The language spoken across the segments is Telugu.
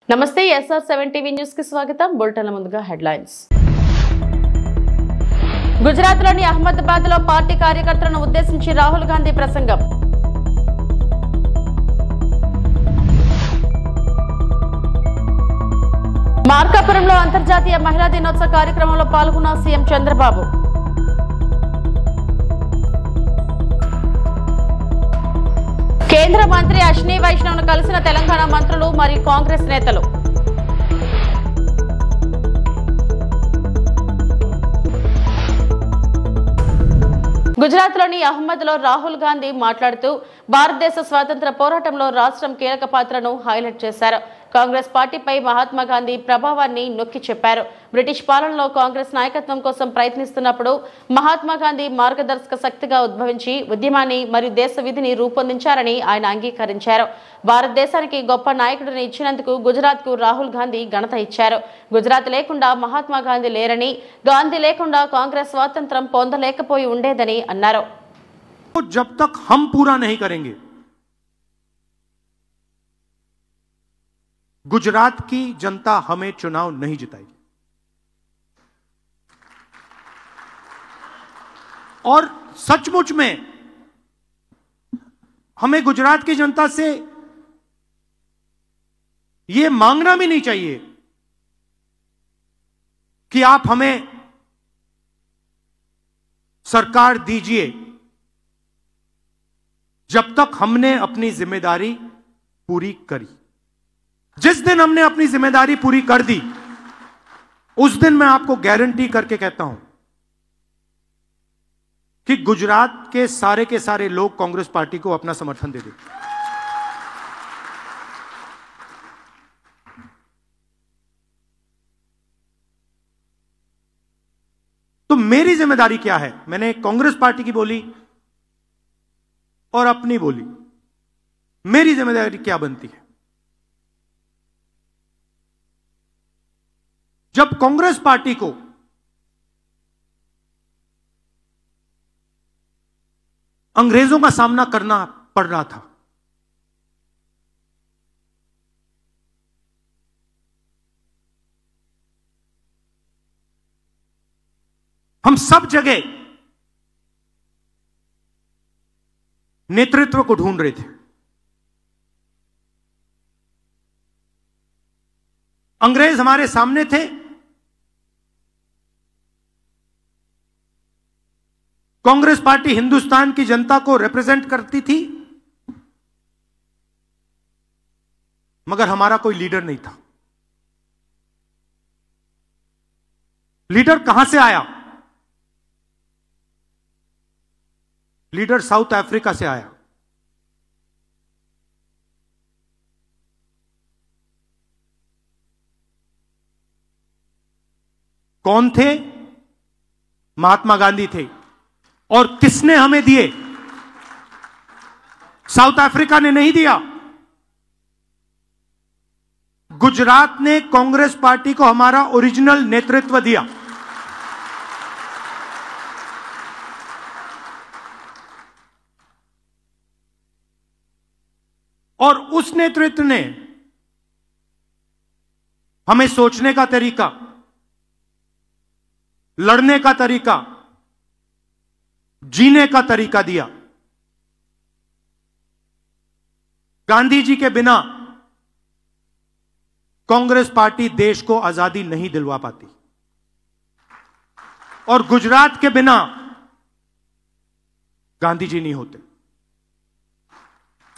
నమస్తే SR7 టీవీ న్యూస్ కి స్వాగతం. బులెటిన్ల ముందుగా హెడ్లైన్స్. గుజరాత్లోని అహ్మదాబాద్ లో పార్టీ కార్యకర్తలను ఉద్దేశించి రాహుల్ గాంధీ ప్రసంగం. మార్కాపురంలో అంతర్జాతీయ మహిళా దినోత్సవ కార్యక్రమంలో పాల్గొన్న సీఎం చంద్రబాబు. కేంద్ర మంత్రి అశ్విని వైష్ణవ్ను కలిసిన తెలంగాణ మంత్రులు మరియు కాంగ్రెస్ నేతలు. గుజరాత్లోని అహ్మద్లో రాహుల్ గాంధీ మాట్లాడుతూ భారతదేశ స్వాతంత్ర పోరాటంలో రాష్ట్రం కీలక పాత్రను హైలైట్ చేశారు. కాంగ్రెస్ పార్టీపై మహాత్మా గాంధీ ప్రభావాన్ని నొక్కి చెప్పారు. బ్రిటిష్ పాలనలో కాంగ్రెస్ నాయకత్వం కోసం ప్రయత్నిస్తున్నప్పుడు మహాత్మా గాంధీ మార్గదర్శక శక్తిగా ఉద్భవించి ఉద్యమాన్ని మరియు దేశ విధిని రూపొందించారని ఆయన అంగీకరించారు. భారతదేశానికి గొప్ప నాయకుడిని ఇచ్చినందుకు గుజరాత్ కు రాహుల్ గాంధీ ఘనత ఇచ్చారు. గుజరాత్ లేకుండా మహాత్మా గాంధీ లేరని, గాంధీ లేకుండా కాంగ్రెస్ స్వాతంత్రం పొందలేకపోయి ఉండేదని అన్నారు. जब तक हम पूरा नहीं करेंगे, गुजरात की जनता हमें चुनाव नहीं जिताएगी। और सचमुच में हमें गुजरात की जनता से यह मांगना भी नहीं चाहिए कि आप हमें सरकार दीजिए, जब तक हमने अपनी जिम्मेदारी पूरी करी। जिस दिन हमने अपनी जिम्मेदारी पूरी कर दी, उस दिन मैं आपको गारंटी करके कहता हूं कि गुजरात के सारे लोग कांग्रेस पार्टी को अपना समर्थन दे देंगे। तो मेरी जिम्मेदारी क्या है? मैंने कांग्रेस पार्टी की बोली और अपनी बोली। मेरी जिम्मेदारी क्या बनती है? जब कांग्रेस पार्टी को अंग्रेजों का सामना करना पड़ रहा था, हम सब जगह नेतृत्व को ढूंढ रहे थे। अंग्रेज हमारे सामने थे, कांग्रेस पार्टी हिंदुस्तान की जनता को रिप्रेजेंट करती थी, मगर हमारा कोई लीडर नहीं था। लीडर कहां से आया? लीडर साउथ अफ्रीका से आया। कौन थे? महात्मा गांधी थे। और किसने हमें दिए? साउथ अफ्रीका ने नहीं दिया। गुजरात ने कांग्रेस पार्टी को हमारा ओरिजिनल नेतृत्व दिया। और उस नेतृत्व ने हमें सोचने का तरीका, लड़ने का तरीका, जीने का तरीका दिया। गांधी जी के बिना कांग्रेस पार्टी देश को आजादी नहीं दिलवा पाती, और गुजरात के बिना गांधी जी नहीं होते।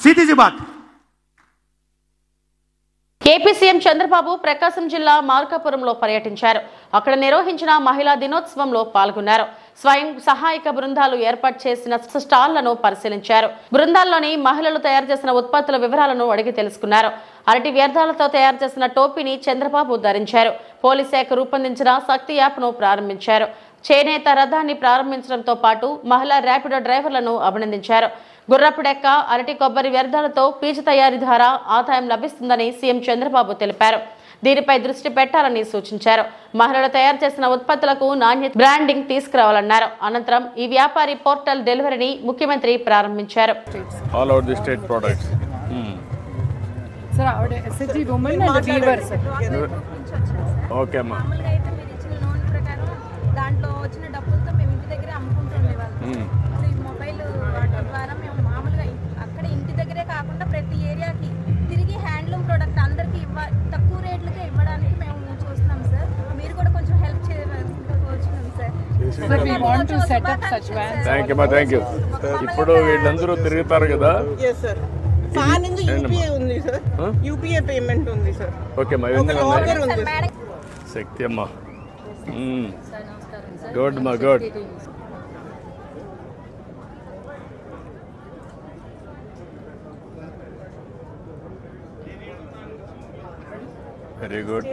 सीधी सी बात। ఏపీ సీఎం చంద్రబాబు ప్రకాశం జిల్లా మార్కాపురంలో పర్యటించారు. అక్కడ నిర్వహించిన మహిళా దినోత్సవంలో పాల్గొన్నారు. స్వయం సహాయక బృందాలు ఏర్పాటు చేసిన స్టాళ్లను పరిశీలించారు. బృందాల్లోని మహిళలు తయారు చేసిన ఉత్పత్తుల వివరాలను అడిగి తెలుసుకున్నారు. అరటి వ్యర్థాలతో తయారు చేసిన టోపీని చంద్రబాబు ధరించారు. పోలీస్ శాఖ రూపొందించిన శక్తి యాప్ను ప్రారంభించారు. చేనేత రథాన్ని ప్రారంభించడంతో పాటు మహిళా ర్యాపిడో డ్రైవర్లను అభినందించారు. గుర్రపు డెక్క, అరటి కొబ్బరి వ్యర్థాలతో పీచు తయారీ ద్వారా ఆదాయం లభిస్తుందని సీఎం చంద్రబాబు తెలిపారు. దీనిపై దృష్టి పెట్టాలని సూచించారు. మహిళలు తయారు చేసిన ఉత్పత్తులకు నాణ్యత బ్రాండింగ్ తీసుకురావాలన్నారు. అనంతరం ఈ వ్యాపారి పోర్టల్ డెలివరీని ముఖ్యమంత్రి ప్రారంభించారు. సార్ ఆవిడ SSG women and weaver sir. Okay అమ్మా. మామూలుగా అయితే మీరు ఇచ్చిన లోన్ ప్రకారం దాంట్లో వచ్చిన డబ్బులతో మేము ఇంటి దగ్గరే అమ్ముకుంటుండేవాళ్ళం. ఈ మొబైల్ వాటి ద్వారా మేము మామూలుగా అక్కడ ఇంటి దగ్గరే కాకుండా ప్రతి ఏరియాకి తిరిగి హ్యాండ్లూమ్ ప్రోడక్ట్ అందరికీ తక్కువ రేట్లకే ఇవ్వడానికి మేము చూస్తున్నాం సార్. మీరు కూడా కొంచెం హెల్ప్ చేయవలసిందిగా కోరుచున్నాం సార్. థ్యాంక్ యూ అమ్మా, థ్యాంక్ యూ. ఇప్పుడు వీళ్ళందరూ తిరుగుతారు కదా. ఉంది సార్, యూపీఐ పేమెంట్ ఉంది సార్. ఓకే మా శక్తి అమ్మా. గుడ్ మా గుడ్. Very good.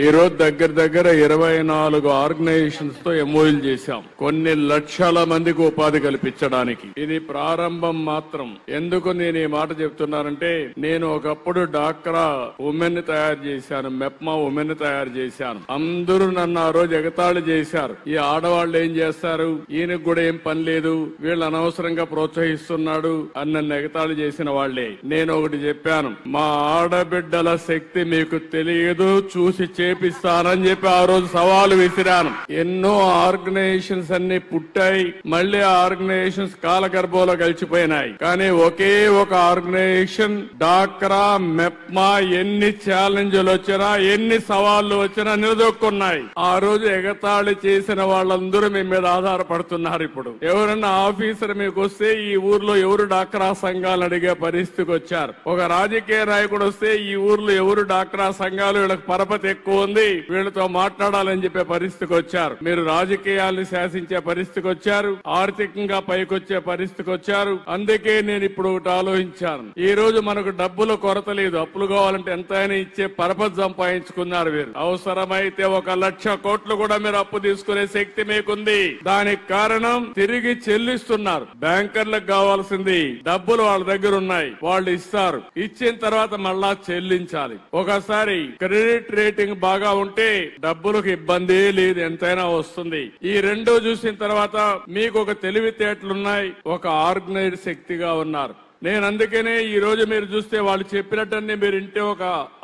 ఈరోజు దగ్గర 24 ఆర్గనైజేషన్స్ తో ఎంఓయూలు చేశాం, కొన్ని లక్షల మందికి ఉపాధి కల్పించడానికి. ఇది ప్రారంభం మాత్రం. ఎందుకు నేను ఈ మాట చెప్తున్నానంటే, నేను ఒకప్పుడు డాక్రా ఉమెన్ తయారు చేశాను, మెప్మా ఉమెన్ తయారు చేశాను. అందరూ నన్ను ఆ రోజు ఎగతాళి చేశారు. ఈ ఆడవాళ్ళు ఏం చేస్తారు, ఈయనకు కూడా ఏం పని లేదు, వీళ్ళు అనవసరంగా ప్రోత్సహిస్తున్నాడు అని నన్ను ఎగతాళి చేసిన వాళ్లే. నేను ఒకటి చెప్పాను, మా ఆడబిడ్డల శక్తి మీకు తెలియదు, చూసి చేపిస్తానని చెప్పి ఆ రోజు సవాలు విసిరాను. ఎన్నో ఆర్గనైజేషన్స్ అన్ని పుట్టాయి, మళ్లీ ఆర్గనైజేషన్స్ కాలగర్భంలో కలిసిపోయినాయి. కానీ ఒకే ఒక ఆర్గనైజేషన్ డాక్రా మెప్మా ఎన్ని ఛాలెంజ్లు వచ్చినా, ఎన్ని సవాళ్లు వచ్చినా నిలదొక్కున్నాయి. ఆ రోజు ఎగతాళి చేసిన వాళ్ళందరూ మీ మీద ఆధారపడుతున్నారు. ఇప్పుడు ఎవరన్నా ఆఫీసర్ మీకు వస్తే ఈ ఊర్లో ఎవరు డాక్రా సంఘాలు అడిగే పరిస్థితికి వచ్చారు. ఒక రాజకీయ నాయకుడు వస్తే ఈ ఊర్లో ఎవరు డాక్రా సంఘాలు, వీళ్ళకి పరపతి ఎక్కువ ఉంది, వీళ్ళతో మాట్లాడాలని చెప్పే పరిస్థితికి వచ్చారు. మీరు రాజకీయాల్ని శాసించే పరిస్థితికి వచ్చారు, ఆర్థికంగా పైకొచ్చే పరిస్థితికి వచ్చారు. అందుకే నేను ఇప్పుడు ఒకటి ఆలోచించాను. ఈ రోజు మనకు డబ్బుల కొరత లేదు, అప్పులు కావాలంటే ఎంతైనా ఇచ్చే పరపతి సంపాదించుకున్నారు మీరు. అవసరమైతే 1,00,000 కోట్లు కూడా మీరు అప్పు తీసుకునే శక్తి మీకుంది. దానికి కారణం తిరిగి చెల్లిస్తున్నారు. బ్యాంకర్లకు కావాల్సింది డబ్బులు వాళ్ళ దగ్గర ఉన్నాయి, వాళ్ళు ఇస్తారు. ఇచ్చిన తర్వాత మళ్ళా చెల్లించాలి. ఒకసారి క్రెడిట్ రేటింగ్ బాగా ఉంటే డబ్బులకు ఇబ్బంది లేదు, ఎంతైనా వస్తుంది. ఈ రెండో చూసిన తర్వాత మీకు ఒక తెలివితేటలున్నాయి, ఒక ఆర్గనైజ్డ్ శక్తిగా ఉన్నారు. నేను అందుకనే ఈ రోజు మీరు చూస్తే వాళ్ళు చెప్పినట్టన్నీ మీరు ఇంటే ఒక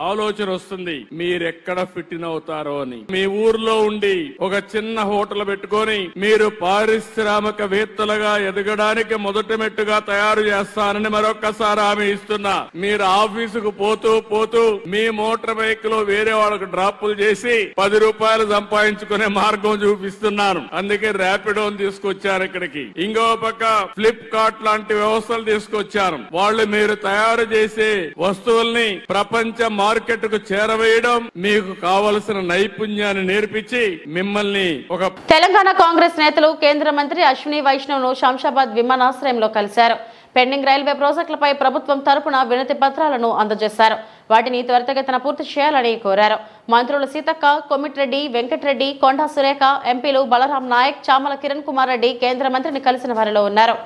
ఆలోచన వస్తుంది, మీరెక్కడ ఫిట్ ఇన్ అవుతారో అని. మీ ఊర్లో ఉండి ఒక చిన్న హోటల్ పెట్టుకొని మీరు పారిశ్రామికవేత్తలుగా ఎదగడానికి మొదటి మెట్టుగా తయారు చేస్తానని మరొక్కసారి హామీ ఇస్తున్నా. మీరు ఆఫీసుకు పోతూ మీ మోటార్ బైక్ లో వేరే వాళ్ళకు డ్రాపులు చేసి 10 రూపాయలు సంపాదించుకునే మార్గం చూపిస్తున్నాను. అందుకే ర్యాపిడోని తీసుకొచ్చారు ఇక్కడికి. ఇంకో పక్క ఫ్లిప్కార్ట్ లాంటి వ్యవస్థలు తీసుకొచ్చారు. వాళ్ళు మీరు తయారు చేసే వస్తువుల్ని ప్రపంచ మార్కెట్ కు చేరవేయడం, మీకు కావలసిన నైపుణ్యాన్ని నేర్పించి మిమ్మల్ని ఒక. తెలంగాణ కాంగ్రెస్ నేతలు కేంద్ర మంత్రి అశ్విని వైష్ణవ్ ను శంషాబాద్ విమానాశ్రయంలో కలిశారు. పెండింగ్ రైల్వే ప్రాజెక్టులపై ప్రభుత్వం తరపున వినతి పత్రాలను అందజేశారు. వాటిని త్వరితగతిన పూర్తి చేయాలని కోరారు. మంత్రులు సీతక్క, కొమిటిరెడ్డి, వెంకటరెడ్డి, కొండా సురేఖ, ఎంపీలు బలరాం నాయక్, చామల కిరణ్ కుమార్ రెడ్డి కేంద్ర మంత్రిని కలిసిన వారిలో ఉన్నారు.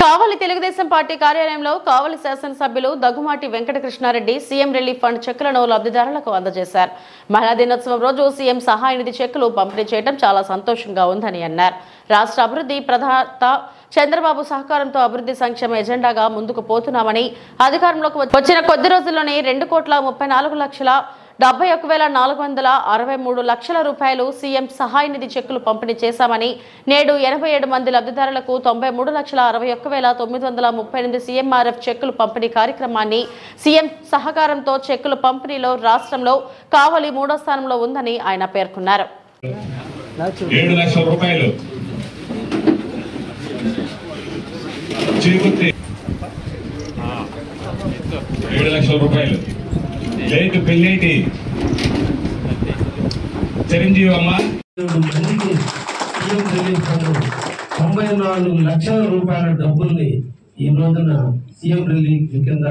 కావలి తెలుగుదేశం పార్టీ కార్యాలయంలో కావలి శాసనసభ్యులు Daggumati Venkatakrishna Reddy CM relief fund చెక్కులను లబ్ధిదారులకు అందజేశారు. మహిళా దినోత్సవం రోజు సీఎం సహాయ నిధి చెక్కులు పంపిణీ చేయడం చాలా సంతోషంగా ఉందని అన్నారు. రాష్ట్ర అభివృద్ధి ప్రదాత చంద్రబాబు సహకారంతో అభివృద్ధి సంక్షేమ ఎజెండాగా ముందుకు పోతున్నామని, అధికారంలోకి వచ్చిన కొద్ది రోజుల్లోనే 2,34,00,000 71,463 లక్షల రూపాయలు సీఎం సహాయ నిధి చెక్కులు పంపిణీ చేశామని, నేడు 87 మంది లబ్ధిదారులకు 93,61,938 సీఎంఆర్ఎఫ్ చెక్కులు పంపిణీ కార్యక్రమాన్ని సీఎం సహకారంతో చెక్కుల పంపిణీలో రాష్ట్రంలో కావలి 3వ స్థానంలో ఉందని ఆయన పేర్కొన్నారు. 7 లక్షల రూపాయలు చేకూర్చి 7 లక్షల రూపాయలు లేటు పెళ్ళేటి చిరంజీవి అమ్మ 94 లక్షల రూపాయల డబ్బుల్ని ఈ రోజున సీఎం రిలీఫ్ కింద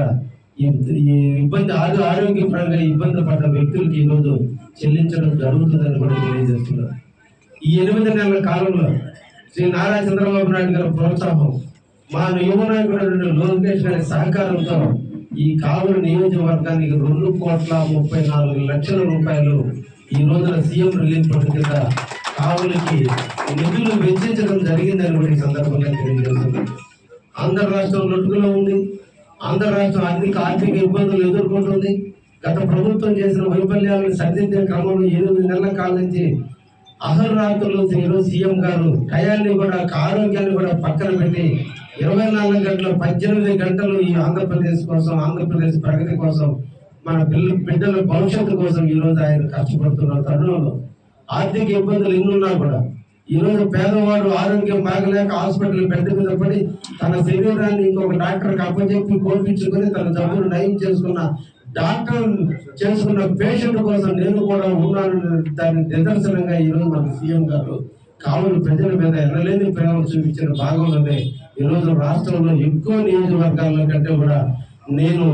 ఆరోగ్యపరంగా ఇబ్బంది పడ్డ వ్యక్తులకి ఈ రోజు చెల్లించడం జరుగుతుందని కూడా తెలియజేస్తున్నారు. ఈ 8 నెలల కాలంలో శ్రీ నారా చంద్రబాబు నాయుడు గారి ప్రోత్సాహం, మా యువ నాయకుడు లోకేష్ గారి సహకారంతో ఈ కావలి నియోజకవర్గానికి 2,34 లక్షల రూపాయలు ఈ రోజున సీఎం రిలీఫ్ ఫండ్ కింద కావలికి నిధులు వెచ్చించడం జరిగిందని కూడా ఈ సందర్భంగా తెలియజేస్తున్నారు. ఆంధ్ర రాష్ట్రం లొట్టుకులో ఉంది. ఆంధ్ర రాష్ట్రం ఆర్థిక ఇబ్బందులు ఎదుర్కొంటుంది. గత ప్రభుత్వం చేసిన వైఫల్యాలను సరిదిద్దే క్రమంలో 8 నెలల కాలం నుంచి అహర్రాత్రులు ఈరోజు సీఎం గారు టయాన్ని కూడా ఆరోగ్యాన్ని కూడా పక్కన పెట్టి 24 గంటలు 18 గంటలు ఈ ఆంధ్రప్రదేశ్ కోసం, ఆంధ్రప్రదేశ్ ప్రగతి కోసం, మన బిడ్డల భవిష్యత్తు కోసం ఈ రోజు ఆయన కష్టపడుతున్న తరుణంలో ఆర్థిక ఇబ్బందులు ఎన్నున్నా కూడా ఈ రోజు పేదవాడు ఆరోగ్యం బాగలేక హాస్పిటల్ బెడ్ మీద పడి తన శరీరాన్ని ఇంకొక డాక్టర్కి అప్పచెప్పి కోపించుకుని తన జబ్బును నయం చేసుకున్న డాక్టర్ చేసుకున్న పేషెంట్ కోసం నేను కూడా ఉన్నాను. దాని నిదర్శనంగా ఈరోజు మన సీఎం గారు కావలి ప్రజల మీద ఎనలేని ప్రేమ చూపించిన భాగంలోనే ఈరోజు రాష్ట్రంలో ఎక్కువ నియోజకవర్గాల కంటే కూడా నేను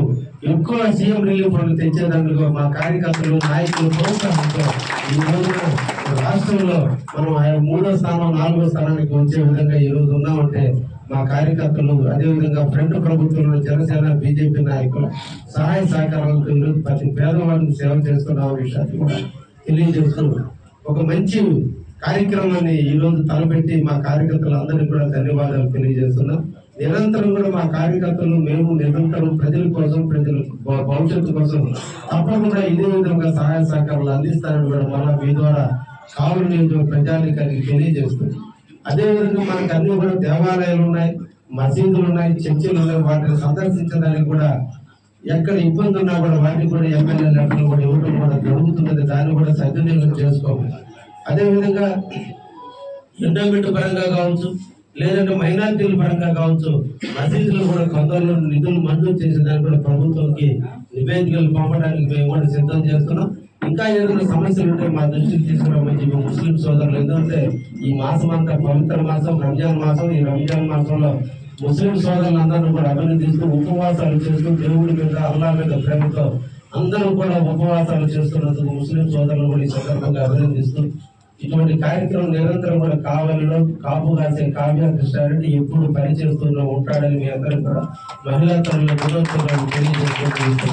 ఎక్కువ సీఎం రిలీఫ్ ఫండ్ తెచ్చేదానికి మా కార్యకర్తలు, నాయకులు ప్రోత్సాహంతో ఈ రోజున రాష్ట్రంలో మనం 3వ స్థానం 4వ స్థానానికి వచ్చే విధంగా ఈ రోజు ఉన్నామంటే మా కార్యకర్తలు, అదేవిధంగా ఫ్రంట్ ప్రభుత్వంలో జనసేన, బీజేపీ నాయకులు సహాయ సహకారాలతో ఈరోజు ప్రతి పేదవాడిని సేవ చేస్తున్న విషయాన్ని కూడా తెలియజేస్తూ ఒక మంచి కార్యక్రమాన్ని ఈ రోజు తలపెట్టి మా కార్యకర్తలందరికీ కూడా ధన్యవాదాలు తెలియజేస్తున్నాం. నిరంతరం కూడా మా కార్యకర్తలు మేము నిరంతరం ప్రజల కోసం, ప్రజల భవిష్యత్తు కోసం తప్పకుండా ఇదే విధంగా సహాయ సహకారాలు అందిస్తారని కూడా మళ్ళా మీ ద్వారా కావలి నియోజకవర్గ ప్రజానికానికి తెలియజేస్తుంది. అదేవిధంగా మనకు అన్ని కూడా దేవాలయాలు ఉన్నాయి, మసీదులు ఉన్నాయి, చర్చిలు ఉన్నాయి. వాటిని సందర్శించడానికి కూడా ఎక్కడ ఇబ్బంది ఉన్నా కూడా వాటిని కూడా ఎమ్మెల్యే లెక్కలు కూడా ఇవ్వడం కూడా జరుగుతున్నది. దాన్ని కూడా సద్వినియోగం చేసుకోవాలి. అదేవిధంగా ఎండోమెంట్ పరంగా కావచ్చు, లేదంటే మైనారిటీల పరంగా కావచ్చు, మసీదులు కూడా కొందరు నిధులు మంజూరు చేసేదానికి కూడా ప్రభుత్వంకి నివేదికలు పంపడానికి మేము కూడా సిద్ధం చేస్తున్నాం. ఇంకా ఏదైనా సమస్యలు ఉంటే మా దృష్టికి తీసుకురామని ముస్లిం సోదరులు, ఎందుకంటే ఈ మాసం అంతా పవిత్ర మాసం, రంజాన్ మాసం. ఈ రంజాన్ మాసంలో ముస్లిం సోదరులందరూ కూడా అభినందిస్తూ ఉపవాసాలు చేస్తూ దేవుడి మీద, అల్లా మీద ప్రేమతో అందరూ కూడా ఉపవాసాలు చేస్తున్నందుకు ముస్లిం సోదరులు కూడా ఈ సందర్భంగా అభినందిస్తూ ఇటువంటి కార్యక్రమం నిరంతరం కూడా కావలిలో కాపు కాసే కావ్య కృష్ణారెడ్డి ఎప్పుడు పనిచేస్తూనే ఉంటాడని మీ అందరూ కూడా మహిళా తల్లుల దినోత్సవాన్ని తెలియజేసుకుంటూ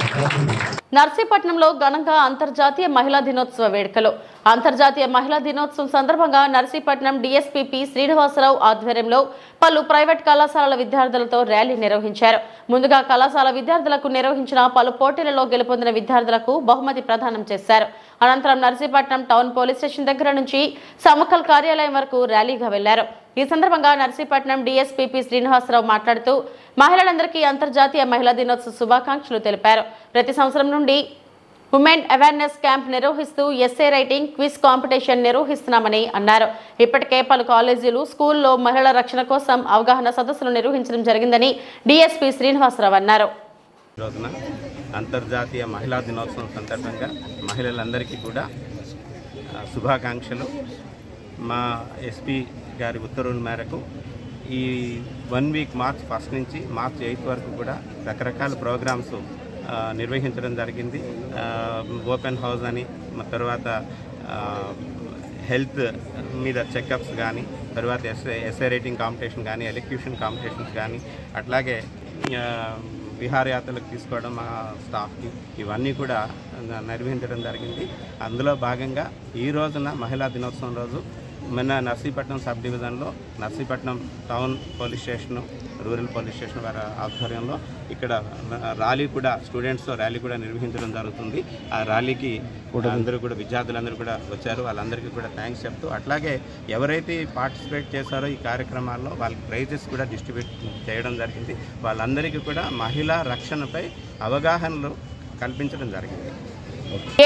నర్సీపట్నంలో ఘనంగా అంతర్జాతీయ మహిళా దినోత్సవ వేడుకలు. అంతర్జాతీయ మహిళా దినోత్సవం సందర్భంగా నర్సీపట్నం డీఎస్పీ శ్రీనివాసరావు ఆధ్వర్యంలో పలు ప్రైవేట్ కళాశాలల విద్యార్థులతో ర్యాలీ నిర్వహించారు. ముందుగా కళాశాల విద్యార్థులకు నిర్వహించిన పలు పోటీలలో గెలుపొందిన విద్యార్థులకు బహుమతి ప్రదానం చేశారు. అనంతరం నర్సీపట్నం టౌన్ పోలీస్ స్టేషన్ దగ్గర నుంచి సమకల్ కార్యాలయం వరకు ర్యాలీగా వెళ్లారు. ఈ సందర్భంగా నర్సీపట్నం డీఎస్పీ శ్రీనివాసరావు మాట్లాడుతూ మహిళలందరికీ అంతర్జాతీయ మహిళా దినోత్సవ శుభాకాంక్షలు తెలిపారు. ప్రతి సంవత్సరం నుండి ఉమెన్ అవేర్నెస్ క్యాంప్ నిర్వహిస్తూ ఎస్ఏ రైటింగ్ క్విజ్ కాంపిటీషన్ నిర్వహిస్తున్నామని అన్నారు. ఇప్పటికే పలు కాలేజీలు, స్కూల్లో మహిళల రక్షణ కోసం అవగాహన సదస్సులు నిర్వహించడం జరిగిందని డీఎస్పీ శ్రీనివాసరావు అన్నారు. రోజున అంతర్జాతీయ మహిళా దినోత్సవం సందర్భంగా మహిళలందరికీ కూడా శుభాకాంక్షలు. మా ఎస్పీ గారి ఉత్తర్వుల మేరకు ఈ 1 వీక్ మార్చ్ 1 నుంచి మార్చ్ 8 వరకు కూడా రకరకాల ప్రోగ్రామ్స్ నిర్వహించడం జరిగింది. ఓపెన్ హౌస్ అని, తర్వాత హెల్త్ మీద చెకప్స్ కానీ, తర్వాత ఎస్ఏ రైటింగ్ కాంపిటీషన్ కానీ, ఎలక్యూషన్ కాంపిటీషన్స్ కానీ, అట్లాగే విహారయాత్రలకు తీసుకోవడం మా స్టాఫ్కి, ఇవన్నీ కూడా నిర్వహించడం జరిగింది. అందులో భాగంగా ఈ రోజున మహిళా దినోత్సవం రోజు మన నర్సీపట్నం సబ్ డివిజన్లో Narsipatnam town police station, rural police station వారి ఆధ్వర్యంలో ఇక్కడ ర్యాలీ కూడా స్టూడెంట్స్తో ర్యాలీ కూడా నిర్వహించడం జరుగుతుంది. ఆ ర్యాలీకి అందరూ కూడా విద్యార్థులందరూ కూడా వచ్చారు. వాళ్ళందరికీ కూడా థ్యాంక్స్ చెప్తూ, అట్లాగే ఎవరైతే పార్టిసిపేట్ చేశారో ఈ కార్యక్రమాల్లో వాళ్ళకి ప్రైజెస్ కూడా డిస్ట్రిబ్యూట్ చేయడం జరిగింది. వాళ్ళందరికీ కూడా మహిళా రక్షణపై అవగాహనలు కల్పించడం జరిగింది.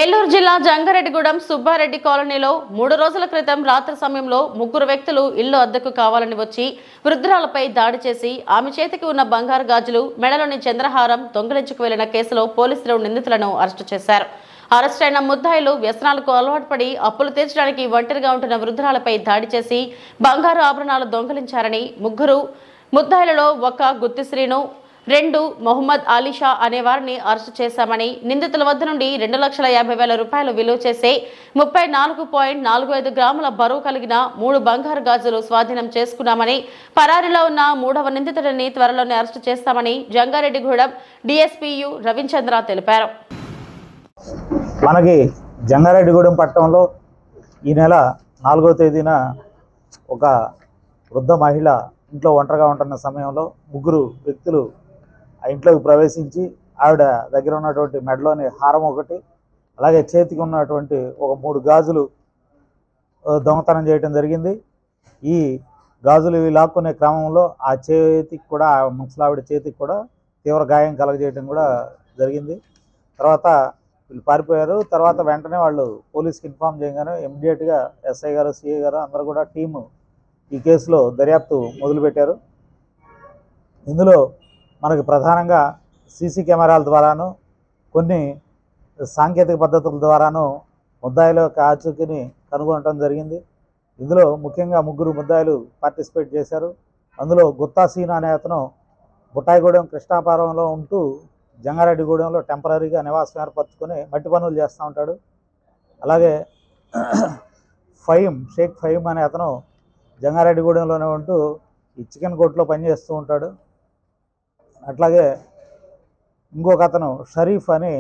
ఏలూరు జిల్లా జంగారెడ్డిగూడెం సుబ్బారెడ్డి కాలనీలో 3 రోజుల క్రితం రాత్రి సమయంలో 3 వ్యక్తులు ఇల్లు అద్దెకు కావాలని వచ్చి వృద్ధురాలపై దాడి చేసి ఆమె చేతికి ఉన్న బంగారు గాజులు, మెడలోని చంద్రహారం దొంగిలించుకు వెళ్లిన కేసులో పోలీసులు నిందితులను అరెస్టు చేశారు. అరెస్ట్ అయిన ముద్దాయిలు వ్యసనాలకు అలవాటు పడి అప్పులు తీర్చడానికి ఒంటరిగా ఉంటున్న వృద్ధురాలపై దాడి చేసి బంగారు ఆభరణాలు దొంగిలించారని, 3 ముద్దాయిలలో ఒక గుత్తిశ్రీను, 2 మొహమ్మద్ అలీషా అనే వారిని అరెస్టు చేశామని, నిందితుల వద్ద నుండి 2,50,000 రూపాయలు విలువ చేసే 34.45 గ్రాముల బరువు కలిగిన 3 బంగారు గాజులు స్వాధీనం చేసుకున్నామని, పరారీలో ఉన్న 3వ నిందితుడిని త్వరలోనే అరెస్టు చేస్తామని జంగారెడ్డిగూడెం డీఎస్పీయు రవిచంద్ర తెలిపారు. మనకి జంగారెడ్డిగూడెం పట్టణంలో ఈ నెల 4వ తేదీన ఒక వృద్ధ మహిళ ఇంట్లో ఒంటరిగా ఉంటున్న సమయంలో 3 వ్యక్తులు ఆ ఇంట్లోకి ప్రవేశించి ఆవిడ దగ్గర ఉన్నటువంటి మెడలోని హారం ఒకటి, అలాగే చేతికి ఉన్నటువంటి ఒక 3 గాజులు దొంగతనం చేయడం జరిగింది. ఈ గాజులు ఇవి లాక్కునే క్రమంలో ఆ చేతికి కూడా, ఆ ముసలావిడ చేతికి కూడా తీవ్ర గాయం కలగజేయడం కూడా జరిగింది. తర్వాత వీళ్ళు పారిపోయారు. తర్వాత వెంటనే వాళ్ళు పోలీస్కి ఇన్ఫామ్ చేయగానే ఇమ్మీడియట్గా ఎస్ఐ గారు, సిఐ గారు అందరూ కూడా టీము ఈ కేసులో దర్యాప్తు మొదలుపెట్టారు. ఇందులో మనకి ప్రధానంగా సీసీ కెమెరాల ద్వారాను, కొన్ని సాంకేతిక పద్ధతుల ద్వారాను ముద్దాయిల యొక్క ఆచూకీని కనుగొనడం జరిగింది. ఇందులో ముఖ్యంగా 3 ముద్దాయిలు పార్టిసిపేట్ చేశారు. అందులో గుత్తాసీన్ అనే అతను బుట్టాయిగూడెం కృష్ణాపురంలో ఉంటూ జంగారెడ్డిగూడెంలో టెంపరీగా నివాసం ఏర్పరచుకొని మట్టి పనులు చేస్తూ ఉంటాడు. అలాగే షేక్ ఫహీం అనే అతను జంగారెడ్డిగూడెంలోనే ఉంటూ ఈ చికెన్ కోర్టులో పనిచేస్తూ ఉంటాడు. అట్లాగే ఇంకొక అతను షరీఫ్ అని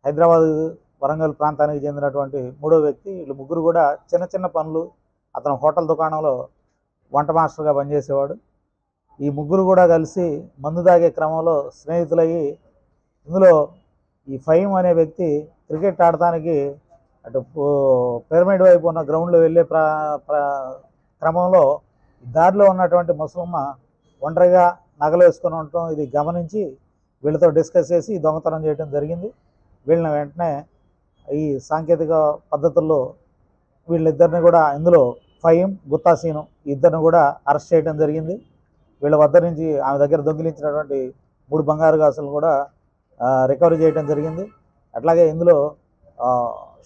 హైదరాబాద్, వరంగల్ ప్రాంతానికి చెందినటువంటి 3వ వ్యక్తి. వీళ్ళు 3 కూడా చిన్న చిన్న పనులు, అతను హోటల్ దుకాణంలో వంట మాస్టర్గా పనిచేసేవాడు. ఈ 3 కూడా కలిసి మందు తాగే క్రమంలో స్నేహితులయ్యి, ఇందులో ఈ ఫహీం అనే వ్యక్తి క్రికెట్ ఆడటానికి అటు పిరమిడ్ వైపు ఉన్న గ్రౌండ్లో వెళ్ళే క్రమంలో దారిలో ఉన్నటువంటి ముసలమ్మ ఒంటరిగా నగలు వేసుకొని ఉండటం ఇది గమనించి వీళ్ళతో డిస్కస్ చేసి దొంగతనం చేయడం జరిగింది. వీళ్ళని వెంటనే ఈ సాంకేతిక పద్ధతుల్లో వీళ్ళిద్దరిని కూడా, ఇందులో ఫహీం, గుత్తాసీను ఇద్దరిని కూడా అరెస్ట్ చేయడం జరిగింది. వీళ్ళ వద్ద నుంచి ఆమె దగ్గర దొంగిలించినటువంటి 3 బంగారు గాజులు కూడా రికవరీ చేయడం జరిగింది. అట్లాగే ఇందులో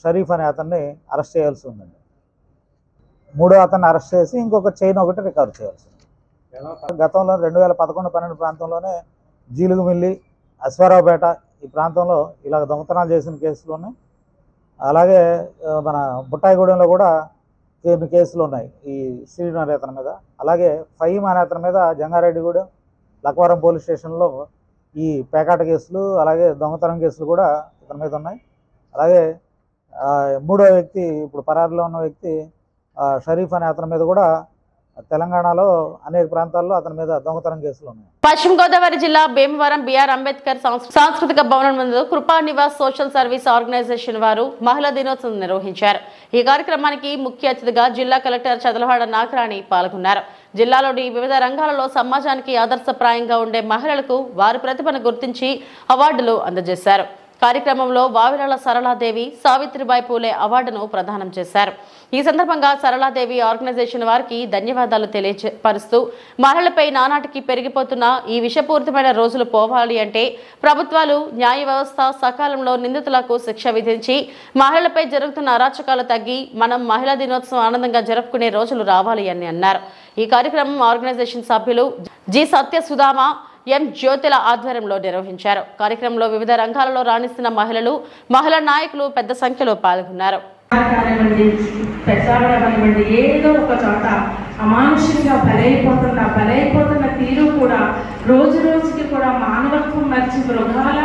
షరీఫ్ అనే అతన్ని అరెస్ట్ చేయాల్సి ఉందండి. 3వ అతన్ని అరెస్ట్ చేసి ఇంకొక చైన్ ఒకటి రికవర్ చేయాల్సి ఉంది. గతంలో 2011-12 ప్రాంతంలోనే జీలుగుమిల్లి, అశ్వారావుపేట ఈ ప్రాంతంలో ఇలా దొంగతనాలు చేసిన కేసులు ఉన్నాయి. అలాగే మన బుట్టాయిగూడెంలో కూడా కొన్ని కేసులు ఉన్నాయి ఈ శ్రీను అనే అతని మీద. అలాగే ఫహీం అనే అతని మీద జంగారెడ్డిగూడెం, లక్వరం పోలీస్ స్టేషన్లో ఈ పేకాట కేసులు, అలాగే దొంగతనం కేసులు కూడా ఇతని మీద ఉన్నాయి. అలాగే 3వ వ్యక్తి, ఇప్పుడు పరారీలో ఉన్న వ్యక్తి షరీఫ్ అనే అతని మీద కూడా తెలంగాణలో అనేక ప్రాంతాల్లో అతని మీద దొంగతనం కేసులు ఉన్నాయి. పశ్చిమ గోదావరి జిల్లా భీమవరం బిఆర్ అంబేద్కర్ సాంస్కృతిక భవనం ముందు కృపా నివాస్ సోషల్ సర్వీస్ ఆర్గనైజేషన్ వారు మహిళా దినోత్సవం నిర్వహించారు. ఈ కార్యక్రమానికి ముఖ్య అతిథిగా జిల్లా కలెక్టర్ చదలవాడ నాగరాణి పాల్గొన్నారు. జిల్లాలోని వివిధ రంగాలలో సమాజానికి ఆదర్శప్రాయంగా ఉండే మహిళలకు వారి ప్రతిభను గుర్తించి అవార్డులు అందజేశారు. కార్యక్రమంలో వావిరాల సరళాదేవి సావిత్రిబాయి పూలే అవార్డును ప్రదానం చేశారు. ఈ సందర్భంగా సరళాదేవి ఆర్గనైజేషన్ వారికి ధన్యవాదాలు తెలియపరుస్తూ, మహిళలపై నానాటికి పెరిగిపోతున్న ఈ విషపూరితమైన రోజులు పోవాలి అంటే ప్రభుత్వాలు, న్యాయ వ్యవస్థ సకాలంలో నిందితులకు శిక్ష విధించి మహిళలపై జరుగుతున్న అరాచకాలు తగ్గి మనం మహిళా దినోత్సవం ఆనందంగా జరుపుకునే రోజులు రావాలి అని అన్నారు. ఈ కార్యక్రమం ఆర్గనైజేషన్ సభ్యులు జి సత్యసుధామ, ఎం జ్యోతిల ఆధ్వర్యంలో నిర్వహించారు. కార్యక్రమంలో వివిధ రంగాలలో రాణిస్తున్న మహిళా నాయకులు పెద్ద సంఖ్యలో పాల్గొన్నారు. ఏదో ఒక చోట అమానుషంగా బలైపోతున్న తీరు కూడా రోజు రోజుకి కూడా మానవత్వం మర్చి మృగాల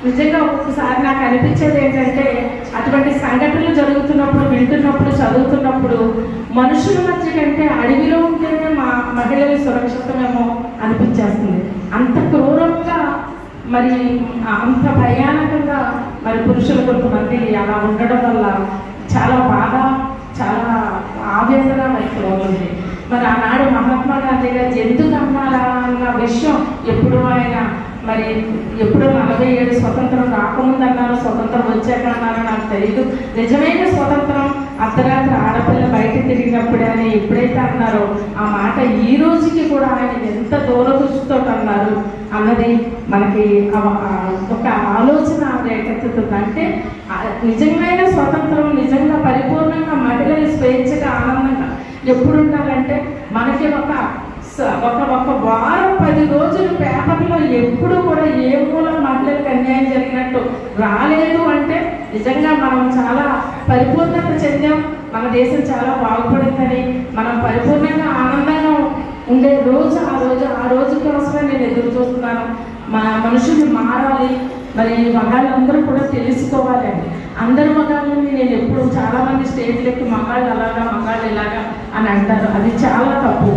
నిజంగా ఒక్కొక్కసారి నాకు అనిపించేది ఏంటంటే అటువంటి సంఘటనలు జరుగుతున్నప్పుడు, వింటున్నప్పుడు, చదువుతున్నప్పుడు మనుషుల మధ్య కంటే అడవిలో ఉంటేనే మా మహిళలు సురక్షితమేమో అనిపించేస్తుంది. అంత క్రూరంగా మరి అంత భయానకంగా మరి పురుషులు కొంతమంది అలా ఉండడం వల్ల చాలా బాధ, చాలా ఆవేదన అవుతుంది. మరి ఆనాడు మహాత్మా గాంధీ గారు ఎందుకు అన్నారా అన్న విషయం ఎప్పుడు ఆయన మరి ఎప్పుడు 47 స్వతంత్రం రాకముందు అన్నారు, స్వతంత్రం వచ్చాక అన్నారో నాకు తెలియదు. నిజమైన స్వతంత్రం అర్ధరాత్రి ఆడపిల్ల బయట తిరిగినప్పుడే అని ఎప్పుడైతే అన్నారో ఆ మాట ఈ రోజుకి కూడా ఆయన ఎంత దూరదృష్టితో అన్నారు అన్నది మనకి ఒక ఆలోచన రేకెత్తుతుంది. అంటే నిజమైన స్వతంత్రం, నిజంగా పరిపూర్ణంగా మహిళలు స్వేచ్ఛగా ఆనందంగా ఎప్పుడు ఉండాలంటే మనకి ఒక వారం 10 రోజులు పేపర్లో ఎప్పుడు కూడా ఏ మూల మహిళలకు అన్యాయం జరిగినట్టు రాలేదు అంటే నిజంగా మనం చాలా పరిపూర్ణత చెందాం, మన దేశం చాలా బాగుపడిందని, మనం పరిపూర్ణంగా ఆనందంగా ఉండే రోజు ఆ రోజు కోసమే నేను ఎదురు చూస్తున్నాను. మనుషులు మారాలి, మరి మగాళ్ళందరూ కూడా తెలుసుకోవాలి అని. అందరు మగాళ్ళని నేను ఎప్పుడు చాలామంది స్టేజ్లకి మగాళ్ళు అలాగా, మగాళ్ళు ఇలాగా అని అంటారు. అది చాలా తప్పు.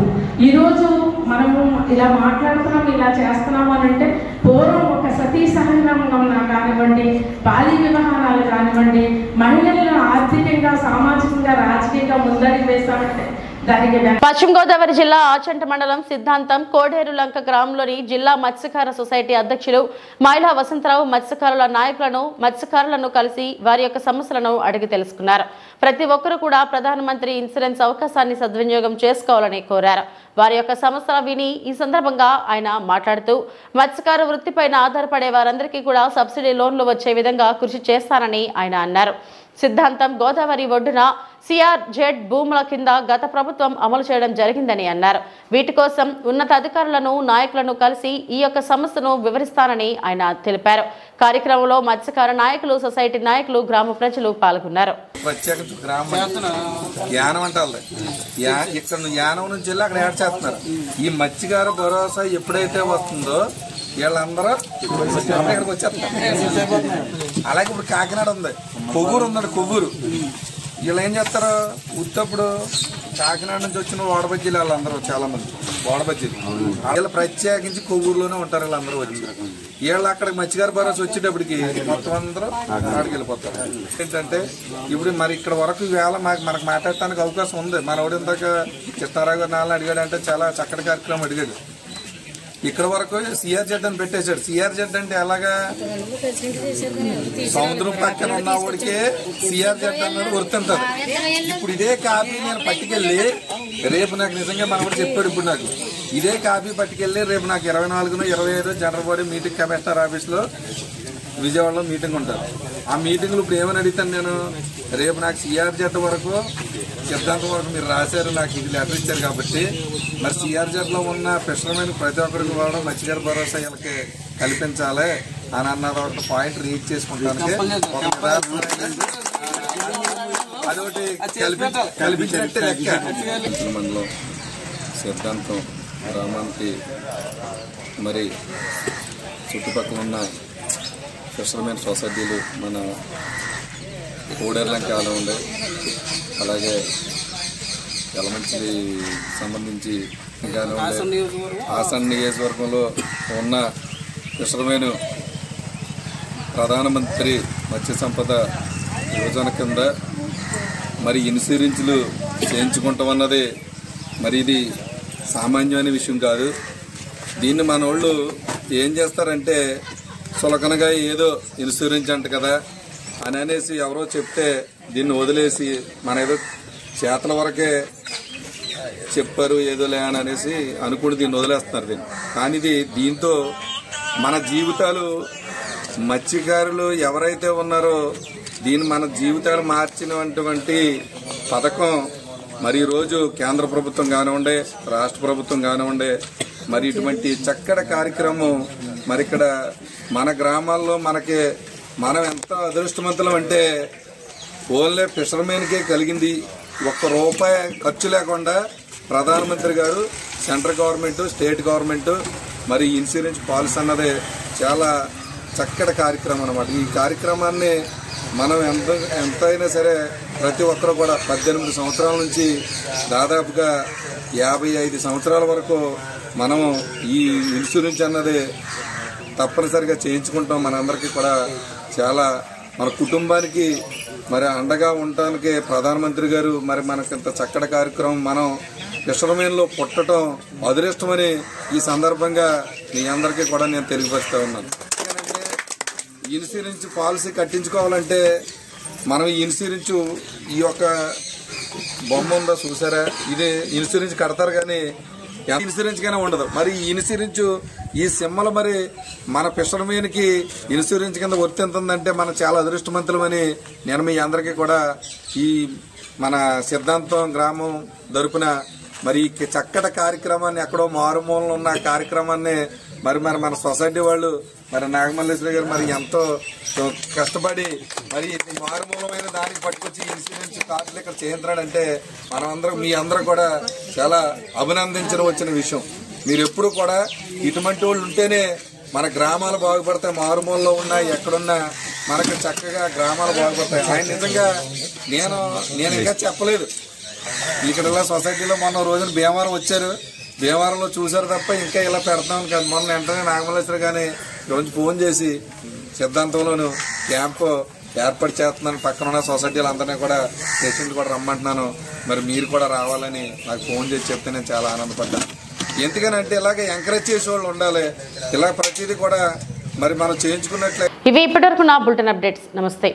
ఈరోజు మనము ఇలా మాట్లాడుతున్నాం, ఇలా చేస్తున్నాము అని అంటే పూర్వం ఒక సతీ సహగమనం కానివ్వండి, బాల్య వివాహాలు కానివ్వండి, మహిళలను ఆర్థికంగా, సామాజికంగా, రాజకీయంగా ముందడుగు వేశామంటే పశ్చిమ గోదావరి జిల్లా ఆచంట మండలం సిద్ధాంతం కోడేరు లంక గ్రామంలోని జిల్లా మత్స్యకార సొసైటీ అధ్యక్షులు మైలా వసంతరావు మత్స్యకారులను కలిసి వారి యొక్క సమస్యలను అడిగి తెలుసుకున్నారు. ప్రతి ఒక్కరూ కూడా ప్రధానమంత్రి ఇన్సూరెన్స్ అవకాశాన్ని సద్వినియోగం చేసుకోవాలని కోరారు. వారి యొక్క సమస్యలు విని ఈ సందర్భంగా ఆయన మాట్లాడుతూ మత్స్యకార వృత్తిపైన ఆధారపడే వారందరికీ కూడా సబ్సిడీ లోన్లు వచ్చే విధంగా కృషి చేస్తానని ఆయన అన్నారు. సిద్ధాంతం గోదావరి ఒడ్డున CRZ భూముల కింద గత ప్రభుత్వం అమలు చేయడం జరిగిందని అన్నారు. వీటి కోసం ఉన్నత అధికారులను, నాయకులను కలిసి ఈ యొక్క సమస్యను వివరిస్తానని ఆయన తెలిపారు. కార్యక్రమంలో మత్స్యకార నాయకులు, సొసైటీ నాయకులు, గ్రామ ప్రజలు పాల్గొన్నారు. ఈ మత్స్యకార భరోసా ఎప్పుడైతే వస్తుందో వీళ్ళందరూ ఇక్కడికి వచ్చేస్తారు. అలాగే ఇప్పుడు కాకినాడ ఉంది, కొవ్వూరు ఉందండి. కొవ్వూరు వీళ్ళు ఏం చేస్తారు, ఉత్తప్పుడు కాకినాడ నుంచి వచ్చిన వాడబజ్జీలు వాళ్ళందరూ చాలా మంది వాడబజ్జీలు వీళ్ళు ప్రత్యేకించి కొవ్వూరులోనే ఉంటారు. వీళ్ళందరూ వచ్చి వీళ్ళు అక్కడికి మత్స్యకార భరోసా వచ్చేటప్పటికి మొత్తం అందరూ అక్కడికి వెళ్ళిపోతారు. ఏంటంటే ఇప్పుడు మరి ఇక్కడ వరకు ఈవేళ మనకు మాట్లాడటానికి అవకాశం ఉంది. మనోడు ఇందాక కృష్ణారావు గారు నాలుగు అడిగాడు అంటే చాలా చక్కటి కార్యక్రమం అడిగాడు. ఇక్కడ వరకు CRZ అని పెట్టేశాడు. CRZ అంటే ఎలాగా, సముద్రం పక్కన ఉన్న వాడికే CRZ అన్నది గుర్తుంటది. ఇప్పుడు ఇదే కాపీ నేను పట్టుకెళ్ళి రేపు నాకు నిజంగా మనవాడు చెప్పాడు. ఇప్పుడు నాకు ఇదే కాపీ పట్టుకెళ్ళి రేపు నాకు 24న 25 జనరల్ బాడీ మీటింగ్ కమిషనర్ ఆఫీస్లో విజయవాడలో మీటింగ్ ఉంటుంది. ఆ మీటింగ్లో ఇప్పుడు ఏమని అడుగుతాను నేను, రేపు నాకు CRZ వరకు సిద్ధాంతం వరకు మీరు రాశారు, నాకు ఇది లెటర్ ఇచ్చారు కాబట్టి మరి CRZలో ఉన్న ఫిషర్మెన్ ప్రతి ఒక్కరికి కూడా మత్స్యకార భరోసా వీళ్ళకి కల్పించాలి అని అన్నారు. ఒక పాయింట్ రీచ్ చేసుకుంటానికి అదొకటి కల్పించినట్టే లెక్క. మండలం సిద్ధాంతం గ్రామానికి మరి చుట్టుపక్కల ఉన్న ఫిషర్మెన్ సొసైటీలు మన కోడేర్లంక అలా ఉండే, అలాగే యలమంచి సంబంధించి ఇంకా హాసన్ నియోజకవర్గంలో ఉన్న ఫిషర్మెన్ ప్రధానమంత్రి మత్స్య సంపద యోజన కింద మరి ఇన్సూరెన్స్లు చేయించుకుంటాం అన్నది మరి ఇది సామాన్యమైన విషయం కాదు. దీన్ని మన వాళ్ళు ఏం చేస్తారంటే సులకనగా ఏదో ఇన్సూరెన్స్ అంట కదా అని అనేసి ఎవరో చెప్తే దీన్ని వదిలేసి మన ఏదో చేతల వరకే చెప్పారు ఏదోలే అని అనేసి అనుకుని దీన్ని వదిలేస్తున్నారు. కానీ దీంతో మన జీవితాలు, మత్స్యకారులు ఎవరైతే ఉన్నారో దీన్ని మన జీవితాలు మార్చినటువంటి పథకం మరి ఈరోజు కేంద్ర ప్రభుత్వం కానివ్వండి, రాష్ట్ర ప్రభుత్వం కానివ్వండి, మరి ఇటువంటి చక్కటి కార్యక్రమం మరి ఇక్కడ మన గ్రామాల్లో మనం ఎంత అదృష్టవంతులం అంటే ఓన్లీ ఫిషర్మెన్కే కలిగింది. ₹1 ఖర్చు లేకుండా ప్రధానమంత్రి గారు, సెంట్రల్ గవర్నమెంట్, స్టేట్ గవర్నమెంట్ మరి ఇన్సూరెన్స్ పాలసీ అన్నది చాలా చక్కటి కార్యక్రమం అన్నమాట. ఈ కార్యక్రమాన్ని మనం ఎంతైనా సరే ప్రతి ఒక్కరు కూడా 18 సంవత్సరాల నుంచి దాదాపుగా 55 సంవత్సరాల వరకు మనం ఈ ఇన్సూరెన్స్ అన్నది తప్పనిసరిగా చేయించుకుంటాం. మనందరికీ కూడా చాలా మన కుటుంబానికి మరి అండగా ఉండటానికి ప్రధానమంత్రి గారు మరి మనకింత చక్కటి కార్యక్రమం మనం ఫిషర్మెన్లో పుట్టడం అదృష్టమని ఈ సందర్భంగా మీ అందరికీ కూడా నేను తెలియపరుస్తూ ఉన్నాను. ఇన్సూరెన్స్ పాలసీ కట్టించుకోవాలంటే మనం ఈ ఇన్సూరెన్స్ ఈ యొక్క బొమ్మ ఉందో చూసారా, ఇది ఇన్సూరెన్స్ కడతారు కానీ ఇన్సూరెన్స్ గానే ఉండదు. మరి ఈ ఇన్సూరెన్స్ ఈ సింహలు మరి మన ఫిషర్మెన్కి ఇన్సూరెన్స్ కింద వర్తింతుందంటే మనం చాలా అదృష్టవంతులమని నేను మీ అందరికీ కూడా ఈ మన సిద్ధాంతం గ్రామం తరపున మరి ఈ చక్కటి కార్యక్రమాన్ని ఎక్కడో మారుమూలలో ఉన్న కార్యక్రమాన్ని మరి మన సొసైటీ వాళ్ళు మరి నాగమల్లేశ్వరి గారు మరి ఎంతో కష్టపడి మరి మారుమూలమైన దానికి పట్టుకొచ్చి ఇన్సూరెన్స్ కార్డులు ఇక్కడ చేయించాడంటే మనమందరం మీ అందరూ కూడా చాలా అభినందించడం వచ్చిన విషయం. మీరు ఎప్పుడు కూడా ఇటువంటి వాళ్ళు ఉంటేనే మన గ్రామాలు బాగుపడతాయి. మారుమూలలో ఉన్నా ఎక్కడున్నా మనకు చక్కగా గ్రామాలు బాగుపడతాయి. ఆయన నిజంగా నేను ఇంకా చెప్పలేదు. ఇక్కడ సొసైటీలో మొన్న రోజున భీమవరం వచ్చారు, భీమవరంలో చూశారు తప్ప ఇంకా ఇలా పెడతామని కాదు. మొన్న వెంటనే నాగమల్లేశ్వరి గారిని రోజు ఫోన్ చేసి సిద్ధాంతంలోను క్యాంపు ఏర్పాటు చేస్తున్నాను, పక్కన ఉన్న సొసైటీలు అందరినీ కూడా పేషెంట్ కూడా రమ్మంటున్నాను, మరి మీరు కూడా రావాలని నాకు ఫోన్ చేసి చెప్తే నేను చాలా ఆనందపడ్డాను. ఎందుకనంటే ఇలాగే ఎంకరేజ్ చేసే వాళ్ళు ఉండాలి. ఇలా ప్రతిదీ కూడా మరి మనం చేయించుకున్నట్లయితే. ఇవి ఇప్పటివరకు నా బులెటిన్ అప్డేట్స్. నమస్తే.